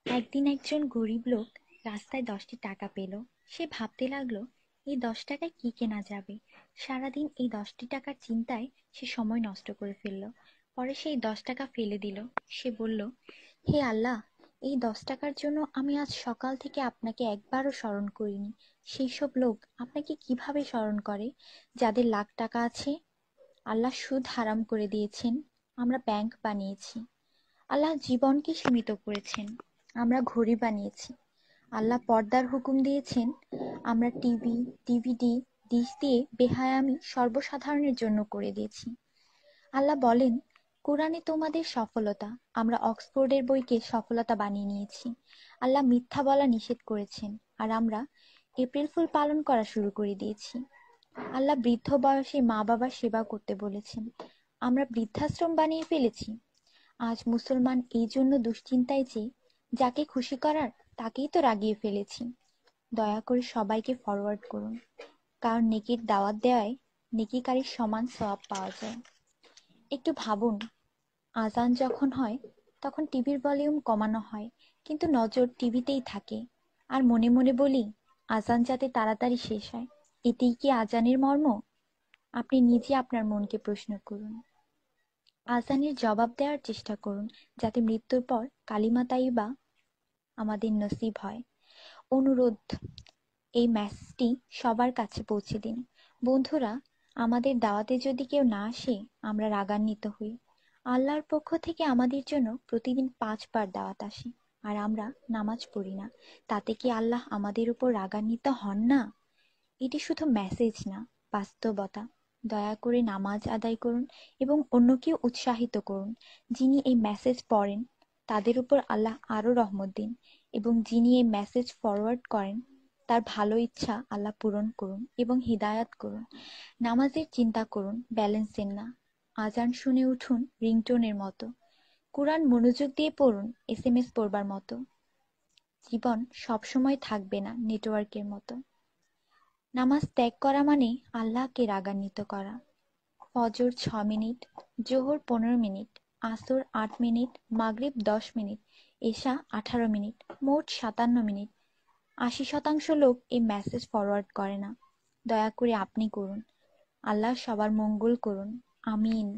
একদিন একজন গরিব লোক রাস্তায় 10টি টাকা পেল। সে ভাবতে লাগলো, এই 10 টাকায় কি কেনা যাবে। সারাদিন এই 10টি টাকার চিন্তায় সে সময় নষ্ট করে ফেলল। পরে সেই 10 টাকা ফেলে দিল। সে বলল, হে আল্লাহ, এই 10 টাকার জন্য আমি আজ সকাল থেকে আপনাকে একবারও স্মরণ করিনি। সেই সব লোক আপনাকে কিভাবে স্মরণ করে যাদের লাখ টাকা আছে? আল্লাহ সুদ হারাম করে দিয়েছেন, আমরা ব্যাংক বানিয়েছি। আল্লাহ জীবনকে সীমিত করেছেন, আমরা ঘড়ি বানিয়েছি। আল্লাহ পর্দার হুকুম দিয়েছেন, আমরা টিভি, ডিভিডি, ডিশ দিয়ে বেহায়ামি সর্বসাধারণের জন্য করে দিয়েছি। আল্লাহ বলেন, কোরআনে তোমাদের সফলতা, আমরা অক্সফোর্ডের বইকে সফলতা বানিয়ে নিয়েছি। আল্লাহ মিথ্যা বলা নিষেধ করেছেন, আর আমরা এপ্রিল ফুল পালন করা শুরু করে দিয়েছি। আল্লাহ বৃদ্ধ বয়সে মা বাবার সেবা করতে বলেছেন, আমরা বৃদ্ধাশ্রম বানিয়ে ফেলেছি। আজ মুসলমান এই জন্য দুশ্চিন্তায় যে যাকে খুশি করার তাকেই তো রাগিয়ে ফেলেছি। দয়া করে সবাইকে ফরওয়ার্ড করুন, কারণ নেকির দাওয়াত দেওয়ায় নেকিকারীর সমান সওয়াব পাওয়া যায়। একটু ভাবুন, আজান যখন হয় তখন টিভির ভলিউম কমানো হয়, কিন্তু নজর টিভিতেই থাকে। আর মনে মনে বলি, আজান যাতে তাড়াতাড়ি শেষ হয়। এতেই কি আজানের মর্ম? আপনি নিজে আপনার মনকে প্রশ্ন করুন। আজানের জবাব দেওয়ার চেষ্টা করুন, যাতে মৃত্যুর পর কালিমা তাইয়্যিবা আমাদের নসিব হয়। অনুরোধ, এই মেসেজটি সবার কাছে পৌঁছে দিন। বন্ধুরা, আমাদের দাওয়াতে যদি কেউ না আসে, আমরা রাগান্বিত হই। আল্লাহর পক্ষ থেকে আমাদের জন্য প্রতিদিন 5 বার দাওয়াত আসে, আর আমরা নামাজ পড়ি না। তাতে কি আল্লাহ আমাদের উপর রাগান্বিত হন না? এটি শুধু মেসেজ না, বাস্তবতা। দয়া করে নামাজ আদায় করুন এবং অন্যকেও উৎসাহিত করুন। যিনি এই মেসেজ পড়েন তাদের উপর আল্লাহ আরো রহমত দিন, এবং যিনি এই মেসেজ ফরওয়ার্ড করেন তার ভালো ইচ্ছা আল্লাহ পূরণ করুন এবং হিদায়াত করুন। নামাজের চিন্তা করুন, ব্যালেন্সের না। আজান শুনে উঠুন রিংটোনের মতো। কোরআন মনোযোগ দিয়ে পড়ুন, এসএমএস পড়বার মতো। জীবন সবসময় থাকবে না নেটওয়ার্কের মতো। নামাজ ত্যাগ করা মানে আল্লাহকে রাগান্বিত করা। ফজর 6 মিনিট, জোহর 15 মিনিট, আসর 8 মিনিট, মাগরিব 10 মিনিট, এশা 18 মিনিট, মোট 57 মিনিট। 80% লোক এই মেসেজ ফরওয়ার্ড করে না। দয়া করে আপনি করুন। আল্লাহ সবার মঙ্গল করুন। আমিন।